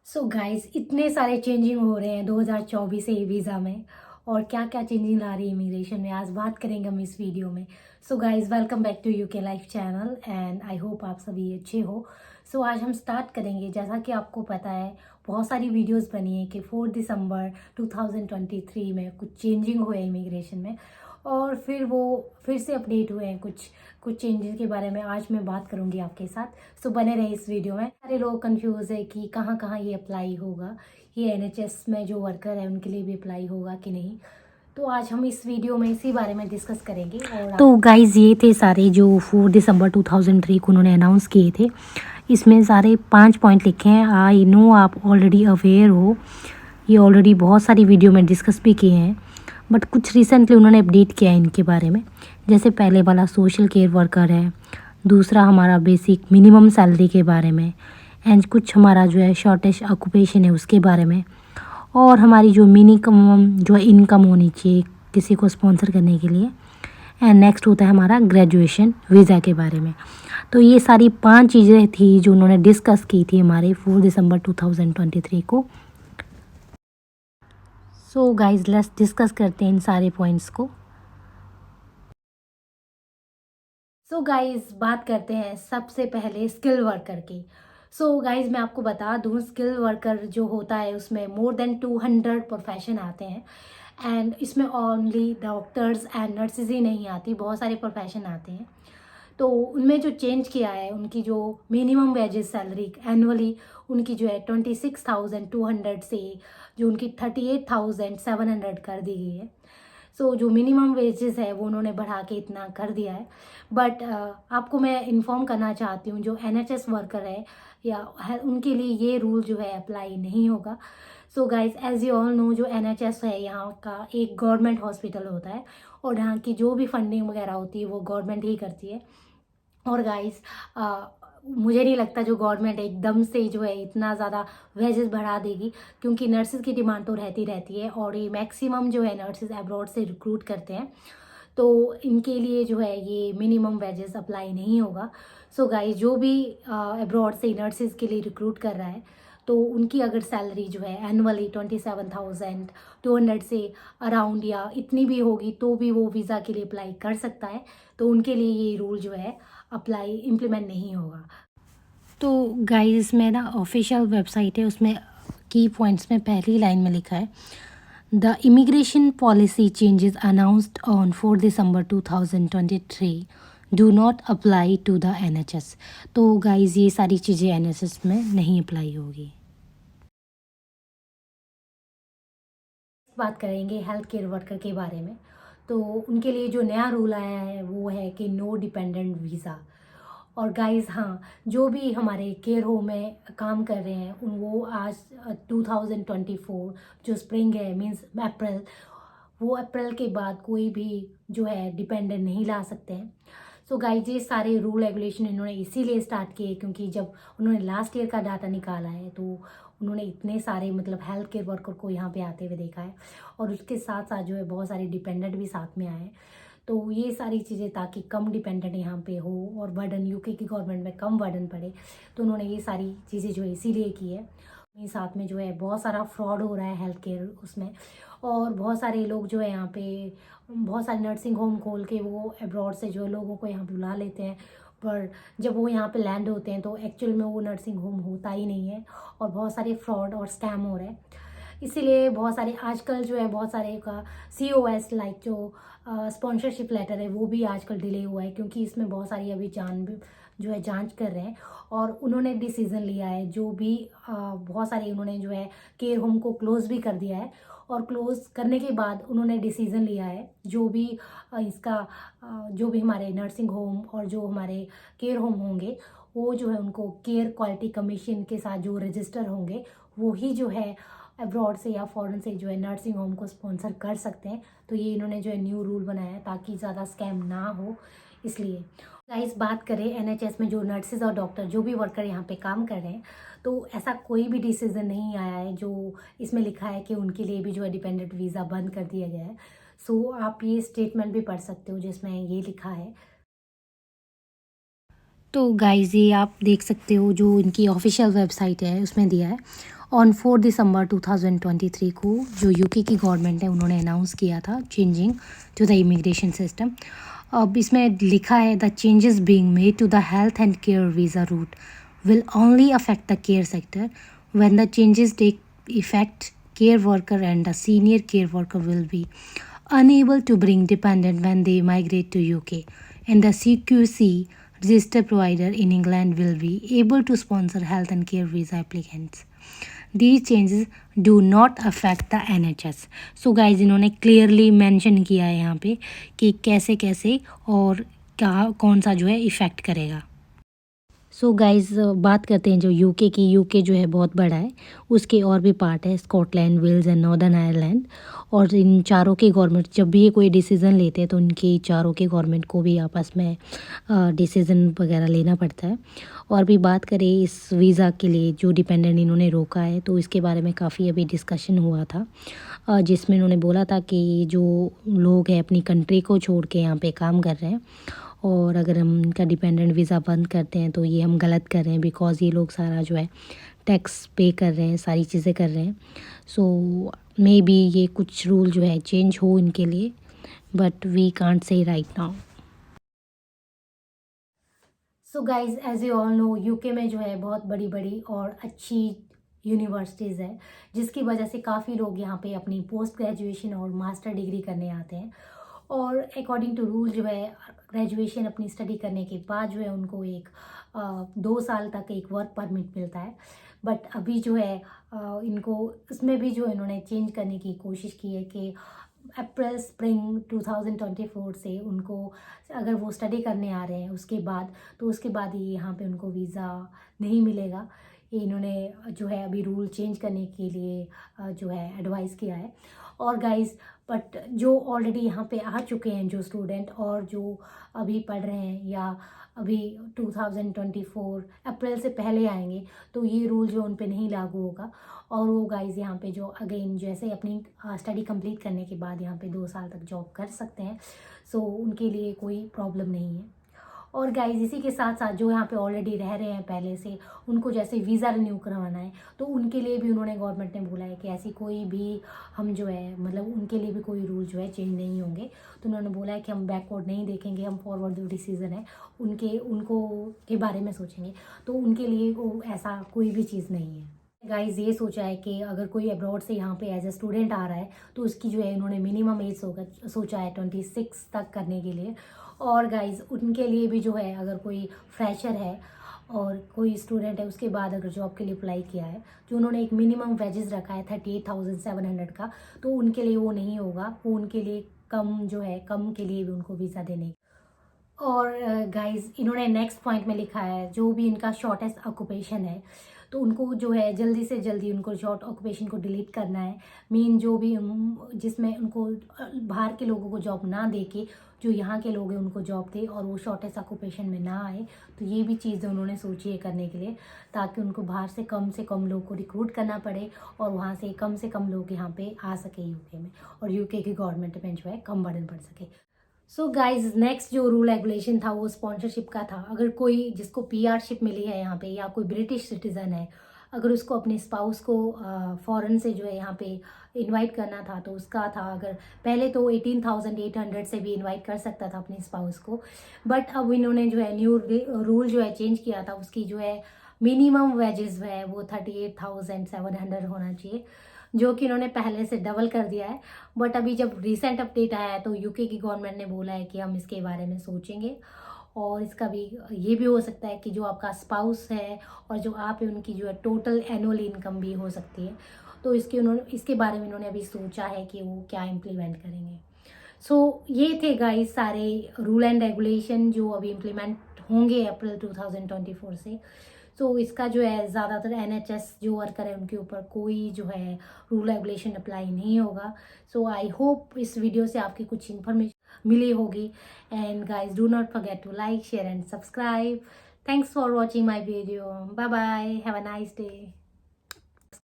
So guys इतने सारे changing हो रहे हैं 2024 से वीज़ा में। और क्या क्या चेंजिंग ला रही है इमिग्रेशन में, आज बात करेंगे हम इस वीडियो में। So guys welcome back to UK life channel and I hope आप सभी अच्छे हो। सो आज हम स्टार्ट करेंगे। जैसा कि आपको पता है बहुत सारी वीडियोस बनी है कि 4 दिसंबर 2023 में कुछ चेंजिंग हुए इमिग्रेशन में, और फिर वो फिर से अपडेट हुए हैं कुछ कुछ चेंजेस के बारे में आज मैं बात करूंगी आपके साथ। सो बने रहे इस वीडियो में। सारे लोग कंफ्यूज है कि कहाँ कहाँ ये अप्लाई होगा, ये एनएचएस में जो वर्कर है उनके लिए भी अप्लाई होगा कि नहीं। तो आज हम इस वीडियो में इसी बारे में डिस्कस करेंगे। और तो गाइज ये थे सारे जो 4 दिसंबर 2003 को उन्होंने अनाउंस किए थे। इसमें सारे 5 पॉइंट लिखे हैं। आई नो आप ऑलरेडी अवेयर हो, ये ऑलरेडी बहुत सारी वीडियो में डिस्कस भी किए हैं, बट कुछ रिसेंटली उन्होंने अपडेट किया है इनके बारे में। जैसे पहले वाला सोशल केयर वर्कर है, दूसरा हमारा बेसिक मिनिमम सैलरी के बारे में, एंड कुछ हमारा जो है शॉर्टेज ऑक्यूपेशन है उसके बारे में, और हमारी जो मिनिमम जो है इनकम होनी चाहिए किसी को स्पॉन्सर करने के लिए, एंड नेक्स्ट होता है हमारा ग्रेजुएशन वीज़ा के बारे में। तो ये सारी 5 चीज़ें थी जो उन्होंने डिस्कस की थी हमारे 4 दिसंबर 2023 को। सो गाइज लेट्स डिस्कस करते हैं इन सारे पॉइंट्स को। सो गाइज बात करते हैं सबसे पहले स्किल वर्कर की। सो गाइज मैं आपको बता दूं, स्किल वर्कर जो होता है उसमें मोर देन 200 प्रोफेशन आते हैं, एंड इसमें ओनली डॉक्टर्स एंड नर्सेज ही नहीं आती, बहुत सारे प्रोफेशन आते हैं। तो उनमें जो चेंज किया है, उनकी जो मिनिमम वेजेस सैलरी एनुअली उनकी जो है 26,200 से जो उनकी 38,700 कर दी गई है। सो जो मिनिमम वेजेस है वो उन्होंने बढ़ा के इतना कर दिया है। बट आपको मैं इन्फॉर्म करना चाहती हूँ, जो एनएचएस वर्कर है या है उनके लिए ये रूल जो है अप्लाई नहीं होगा। So guys as you all know, जो एनएचएस है यहाँ का एक गवर्नमेंट हॉस्पिटल होता है, और यहाँ की जो भी फंडिंग वगैरह होती है वो गवर्नमेंट ही करती है। और गाइस मुझे नहीं लगता जो गवर्नमेंट एकदम से जो है इतना ज़्यादा वेजेस बढ़ा देगी, क्योंकि नर्सेज की डिमांड तो रहती रहती है, और ये मैक्सिमम जो है नर्सेज अब्रॉड से रिक्रूट करते हैं। तो इनके लिए जो है ये मिनिमम वेजेस अप्लाई नहीं होगा। सो गाइस जो भी अब्रॉड से नर्सेज के लिए रिक्रूट कर रहा है, तो उनकी अगर सैलरी जो है एनुअली 27,200 से अराउंड या इतनी भी होगी तो भी वो वीज़ा के लिए अप्लाई कर सकता है। तो उनके लिए ये रूल जो है अप्लाई इम्प्लीमेंट नहीं होगा। तो गाइस में ना ऑफिशियल वेबसाइट है, उसमें की पॉइंट्स में पहली लाइन में लिखा है the immigration policy changes announced on 4 December 2023 do not apply to the NHS. तो गाइस ये सारी चीज़ें एनएचएस में नहीं अप्लाई होगी। बात करेंगे हेल्थ केयर वर्कर के बारे में। तो उनके लिए जो नया रूल आया है वो है कि नो डिपेंडेंट वीज़ा। और गाइस हाँ, जो भी हमारे केयर होम में काम कर रहे हैं उन वो आज 2024 जो स्प्रिंग है मीन्स अप्रैल, वो अप्रैल के बाद कोई भी जो है डिपेंडेंट नहीं ला सकते हैं। सो गाइस ये सारे रूल रेगुलेशन इन्होंने इसीलिए स्टार्ट किए क्योंकि जब उन्होंने लास्ट ईयर का डाटा निकाला है तो उन्होंने इतने सारे मतलब हेल्थ केयर वर्कर को यहाँ पे आते हुए देखा है, और उसके साथ साथ जो है बहुत सारे डिपेंडेंट भी साथ में आए हैं। तो ये सारी चीज़ें ताकि कम डिपेंडेंट यहाँ पे हो और बर्डन यूके की गवर्नमेंट में कम बर्डन पड़े, तो उन्होंने ये सारी चीज़ें जो है इसीलिए की है। साथ में जो है बहुत सारा फ्रॉड हो रहा है हेल्थ केयर उसमें, और बहुत सारे लोग जो है यहाँ पे बहुत सारे नर्सिंग होम खोल के वो अब्रॉड से जो है लोगों को यहाँ बुला लेते हैं, पर जब वो यहाँ पे लैंड होते हैं तो एक्चुअल में वो नर्सिंग होम होता ही नहीं है, और बहुत सारे फ्रॉड और स्कैम हो रहे हैं। इसीलिए बहुत सारे आजकल जो है बहुत सारे का COS लाइक जो स्पॉन्सरशिप लेटर है वो भी आजकल डिले हुआ है, क्योंकि इसमें बहुत सारी अभी जो है जांच कर रहे हैं, और उन्होंने डिसीज़न लिया है जो भी बहुत सारे उन्होंने जो है केयर होम को क्लोज़ भी कर दिया है, और क्लोज़ करने के बाद उन्होंने डिसीज़न लिया है जो भी इसका जो भी हमारे नर्सिंग होम और जो हमारे केयर होम होंगे वो जो है उनको केयर क्वालिटी कमीशन के साथ जो रजिस्टर होंगे वो ही जो है अब्रॉड से या फॉरेन से जो है नर्सिंग होम को स्पॉन्सर कर सकते हैं। तो ये इन्होंने जो है न्यू रूल बनाया है ताकि ज़्यादा स्कैम ना हो, इसलिए। गाइस बात करें एनएचएस में जो नर्सेज और डॉक्टर जो भी वर्कर यहाँ पे काम कर रहे हैं, तो ऐसा कोई भी डिसीजन नहीं आया है जो इसमें लिखा है कि उनके लिए भी जो है डिपेंडेंट वीज़ा बंद कर दिया गया है। सो आप ये स्टेटमेंट भी पढ़ सकते हो जिसमें ये लिखा है तो गाइज़ ये आप देख सकते हो जो इनकी ऑफिशियल वेबसाइट है उसमें दिया है ऑन 4 दिसंबर 2023 को जो यूके की गवर्नमेंट है उन्होंने अनाउंस किया था changing to the immigration system. अब इसमें लिखा है the changes being made to the health and care visa route will only affect the care sector. When the changes take effect, care worker and the senior care worker will be unable to bring dependent when they migrate to UK, and the CQC registered provider in England will be able to sponsor health and care visa applicants. These changes do not affect the NHS. So guys इन्होंने clearly mention किया है यहाँ पे कि कैसे कैसे और क्या कौन सा जो है इफ़ेक्ट करेगा। सो गाइज़ बात करते हैं जो यूके की। यूके जो है बहुत बड़ा है, उसके और भी पार्ट है Scotland, Wales and Northern Ireland. और इन चारों के गवर्नमेंट जब भी ये कोई डिसीज़न लेते हैं तो उनकी चारों के गवर्नमेंट को भी आपस में डिसीज़न वगैरह लेना पड़ता है। और भी बात करें इस वीज़ा के लिए जो डिपेंडेंट इन्होंने रोका है तो इसके बारे में काफ़ी अभी डिस्कशन हुआ था, जिसमें इन्होंने बोला था कि जो लोग हैं अपनी कंट्री को छोड़ के यहाँ पे काम कर रहे हैं और अगर हम इनका डिपेंडेंट वीज़ा बंद करते हैं तो ये हम गलत कर रहे हैं, बिकॉज़ ये लोग सारा जो है टैक्स पे कर रहे हैं, सारी चीज़ें कर रहे हैं। सो मे बी ये कुछ रूल जो है चेंज हो इनके लिए, but we can't say right now. So guys as you all know UK में जो है बहुत बड़ी बड़ी और अच्छी यूनिवर्सिटीज़ है, जिसकी वजह से काफ़ी लोग यहाँ पे अपनी पोस्ट ग्रेजुएशन और मास्टर डिग्री करने आते हैं। और अकॉर्डिंग टू रूल जो है ग्रेजुएशन अपनी स्टडी करने के बाद जो है उनको एक 2 साल तक एक वर्क परमिट मिलता है। बट अभी जो है इनको इसमें भी जो इन्होंने चेंज करने की कोशिश की है कि अप्रैल स्प्रिंग 2024 से उनको अगर वो स्टडी करने आ रहे हैं उसके बाद, तो उसके बाद ही यहाँ पे उनको वीज़ा नहीं मिलेगा। ये इन्होंने जो है अभी रूल चेंज करने के लिए जो है एडवाइस किया है। और गाइस बट जो ऑलरेडी यहाँ पे आ चुके हैं जो स्टूडेंट और जो अभी पढ़ रहे हैं या अभी 2024 अप्रैल से पहले आएंगे, तो ये रूल जो उन पे नहीं लागू होगा। और वो गाइज यहाँ पे जो अगेन जैसे अपनी स्टडी कंप्लीट करने के बाद यहाँ पे 2 साल तक जॉब कर सकते हैं। सो उनके लिए कोई प्रॉब्लम नहीं है। और गाइज इसी के साथ साथ जो यहाँ पे ऑलरेडी रह रहे हैं पहले से, उनको जैसे वीज़ा रिन्यू करवाना है तो उनके लिए भी उन्होंने गवर्नमेंट ने बोला है कि ऐसी कोई भी हम जो है मतलब उनके लिए भी कोई रूल जो है चेंज नहीं होंगे। तो उन्होंने बोला है कि हम बैकवर्ड नहीं देखेंगे, हम फॉरवर्ड जो डिसीज़न है उनको के बारे में सोचेंगे। तो उनके लिए वो ऐसा कोई भी चीज़ नहीं है। गाइज ये सोचा है कि अगर कोई अब्रॉड से यहाँ पे एज ए स्टूडेंट आ रहा है तो उसकी जो है इन्होंने मिनिमम एज सोचा है 26 तक करने के लिए। और गाइज उनके लिए भी जो है अगर कोई फ्रेशर है और कोई स्टूडेंट है उसके बाद अगर जॉब के लिए अप्लाई किया है, जो उन्होंने एक मिनिमम वेजेस रखा है 38,700 का, तो उनके लिए वो नहीं होगा। वो उनके लिए कम जो है कम के लिए भी उनको वीज़ा देने। और गाइज इन्होंने नेक्स्ट पॉइंट में लिखा है जो भी इनका शॉर्टेस्ट ऑक्यूपेशन है तो उनको जो है जल्दी से जल्दी उनको शॉर्ट ऑक्यूपेशन को डिलीट करना है। मेन जो भी जिसमें उनको बाहर के लोगों को जॉब ना दे के जो यहाँ के लोग हैं उनको जॉब दे और वो शॉर्टेस्ट ऑक्यूपेशन में ना आए। तो ये भी चीज़ें उन्होंने सोची है करने के लिए, ताकि उनको बाहर से कम लोग को रिक्रूट करना पड़े और वहाँ से कम लोग यहाँ पे आ सके यूके में, और यूके की गवर्नमेंट में जो है कम बर्डन पड़ सके। सो गाइज नेक्स्ट जो रूल रेगुलेशन था वो स्पॉन्सरशिप का था। अगर कोई जिसको पीआरशिप मिली है यहाँ पे या कोई ब्रिटिश सिटीज़न है, अगर उसको अपने स्पाउस को फॉरेन से जो है यहाँ पे इनवाइट करना था तो उसका था, अगर पहले तो 18,800 से भी इनवाइट कर सकता था अपने स्पाउस को, बट अब इन्होंने जो है न्यू रूल जो है चेंज किया था। उसकी जो है मिनिमम वेजेस है वो 38,700 होना चाहिए, जो कि इन्होंने पहले से डबल कर दिया है। बट अभी जब रिसेंट अपडेट आया है तो यूके की गवर्नमेंट ने बोला है कि हम इसके बारे में सोचेंगे, और इसका भी ये भी हो सकता है कि जो आपका स्पाउस है और जो आप है उनकी जो है टोटल एनुअल इनकम भी हो सकती है। तो इसके बारे में इन्होंने अभी सोचा है कि वो क्या इम्प्लीमेंट करेंगे। सो ये थे गाइस सारे रूल एंड रेगुलेशन जो अभी इम्प्लीमेंट होंगे अप्रैल 2024 से। सो इसका जो है ज़्यादातर एनएचएस जो वर्कर है उनके ऊपर कोई जो है रूल रेगुलेशन अप्लाई नहीं होगा। सो आई होप इस वीडियो से आपकी कुछ इन्फॉर्मेशन मिली होगी। And guys do not forget to like, share and subscribe. Thanks for watching my video. Bye bye, have a nice day.